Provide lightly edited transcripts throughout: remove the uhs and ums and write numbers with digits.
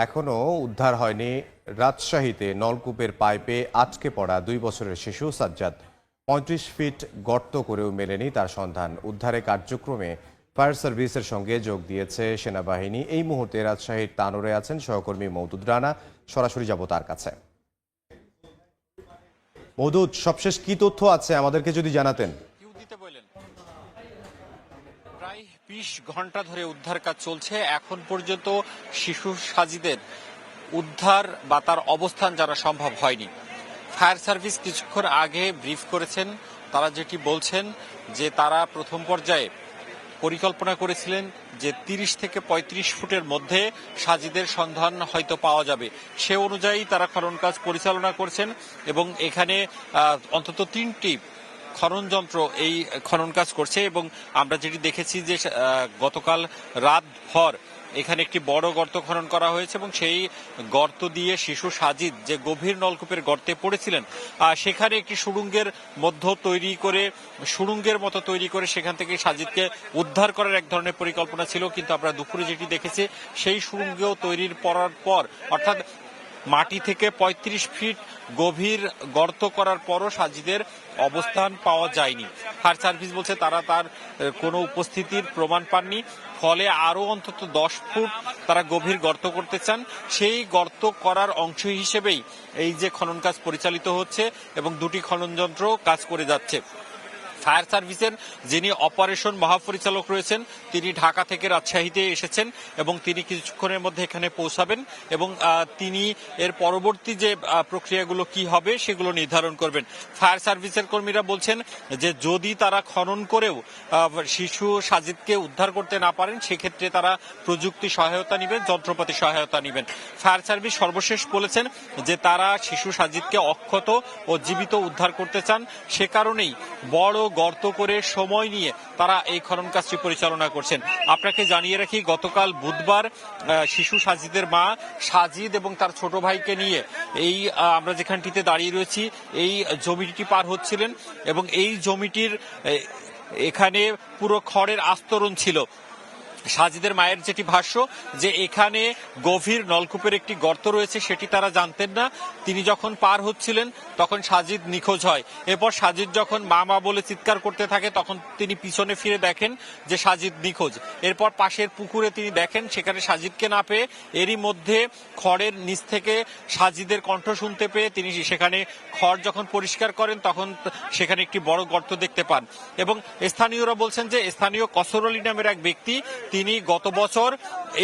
এখনও উদ্ধার হয়নি রাজশাহীতে নলকূপের পাইপে আটকে পড়া 2 বছরের শিশু সাজ্জাদ। 35 ফিট গর্ত করেও মেলেনি তার সন্ধান। উদ্ধারে কার্যক্রমে ফায়ার সার্ভিসের সঙ্গে যোগ দিয়েছে সেনাবাহিনী। এই মুহূর্তে রাজশাহীর তানোরে আছেন সহকর্মী মওদুদ রানা। সরাসরি যাব তার কাছে। মওদুদ, সবশেষ কি তথ্য আছে আমাদেরকে যদি জানাতেন। প্রায় 20 ঘন্টা ধরে উদ্ধার কাজ চলছে। এখন পর্যন্ত শিশু সাজিদের উদ্ধার বা তার অবস্থান জানা সম্ভব হয়নি। ফায়ার সার্ভিস কিছুক্ষণ আগে ব্রিফ করেছেন। তারা যেটি বলছেন যে তারা প্রথম পর্যায়ে পরিকল্পনা করেছিলেন যে 30 থেকে 35 ফুটের মধ্যে সাজিদের সন্ধান হয়তো পাওয়া যাবে। সে অনুযায়ী তারা খনন কাজ পরিচালনা করছেন এবং এখানে অন্তত 3টি খনন যন্ত্র এই খনন কাজ করছে এবং আমরা যেটি দেখেছি যে গতকাল রাতভর এখানে একটি বড় গর্ত খনন করা হয়েছে এবং সেই গর্ত দিয়ে শিশু সাজিদ যে গভীর নলকূপের গর্তে পড়েছিলেন সেখানে একটি সুড়ঙ্গের মতো তৈরি করে সেখান থেকে সাজিদকে উদ্ধার করার এক ধরনের পরিকল্পনা ছিল। কিন্তু আমরা দুপুরে যেটি দেখেছি সেই সুড়ঙ্গেও তৈরির পর অর্থাৎ মাটি থেকে 35 ফিট গভীর গর্ত করার পরও সাজিদের অবস্থান পাওয়া যায়নি। ফায়ার সার্ভিস বলছে তারা তার কোনো উপস্থিতির প্রমাণ পাননি, ফলে আরো অন্তত 10 ফুট তারা গভীর গর্ত করতে চান। সেই গর্ত করার অংশ হিসেবেই এই যে খনন কাজ পরিচালিত হচ্ছে এবং 2টি খনন যন্ত্র কাজ করে যাচ্ছে। ফায়ার সার্ভিসের যিনি অপারেশন মহাপরিচালক রয়েছেন তিনি ঢাকা থেকে রাজশাহীতে এসেছেন এবং তিনি কিছুক্ষণের মধ্যে এখানে পৌঁছাবেন এবং তিনি এর পরবর্তী যে প্রক্রিয়াগুলো কি হবে সেগুলো নির্ধারণ করবেন। ফায়ার সার্ভিসের কর্মীরা বলছেন যে যদি তারা খনন করেও শিশু সাজিদকে উদ্ধার করতে না পারেন সেক্ষেত্রে তারা প্রযুক্তি সহায়তা নেবেন, যন্ত্রপাতি সহায়তা নেবেন। ফায়ার সার্ভিস সর্বশেষ বলেছেন যে তারা শিশু সাজিদকে অক্ষত ও জীবিত উদ্ধার করতে চান। সে কারণেই বড় গর্ত করে সময় নিয়ে তারা এই খনন কাজটি পরিচালনা করছেন। আপনাকে জানিয়ে রাখি গতকাল বুধবার শিশু সাজিদের মা সাজিদ এবং তার ছোট ভাইকে নিয়ে এই আমরা যেখানটিতে দাঁড়িয়ে রয়েছি এই জমিটি পার হচ্ছিলেন এবং এই জমিটির এখানে পুরো খড়ের আস্তরণ ছিল। সাজিদের মায়ের যেটি ভাষ্য যে এখানে গভীর নলকূপের একটি গর্ত রয়েছে সেটি তারা জানতেন না। তিনি যখন পার হচ্ছিলেন তখন সাজিদ নিখোঁজ হয়। এরপর সাজিদ যখন মা মা বলে চিৎকার করতে থাকে তখন তিনি পিছনে ফিরে দেখেন যে সাজিদ নিখোঁজ। এরপর পাশের পুকুরে তিনি দেখেন সেখানে সাজিদকে না পেয়ে এরই মধ্যে খড়ের নিচ থেকে সাজিদের কণ্ঠ শুনতে পেয়ে তিনি সেখানে খড় যখন পরিষ্কার করেন তখন সেখানে একটি বড় গর্ত দেখতে পান এবং স্থানীয়রা বলছেন যে স্থানীয় কসর আলী নামের এক ব্যক্তি তিনি গত বছর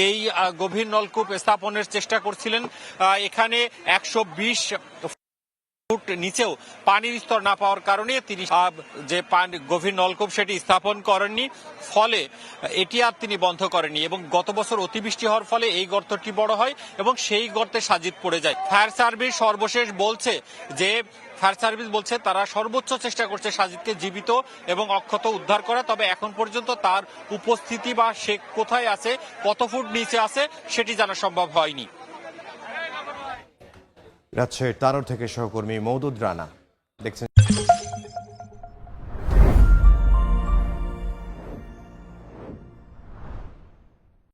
এই গভীর নলকূপ স্থাপনের চেষ্টা করছিলেন। এখানে 120 ফুট নিচেও পানির স্তর না পাওয়ার কারণে তিনি যে গভীর নলকূপ সেটি স্থাপন করেননি, ফলে এটি আর তিনি বন্ধ করেননি এবং গত বছর অতিবৃষ্টি হওয়ার ফলে এই গর্তটি বড় হয় এবং সেই গর্তে সাজিদ পড়ে যায়। ফায়ার সার্ভিস সর্বশেষ বলছে যে তারা সর্বোচ্চ চেষ্টা করছে সাজিদকে জীবিত এবং অক্ষত উদ্ধার করা। তবে এখন পর্যন্ত তার উপস্থিতি বা সে কোথায় আছে, কত ফুট নিচে আছে সেটি জানা সম্ভব হয়নি। রাজশাহীর তানোর থেকে সহকর্মী মওদুদ রানা।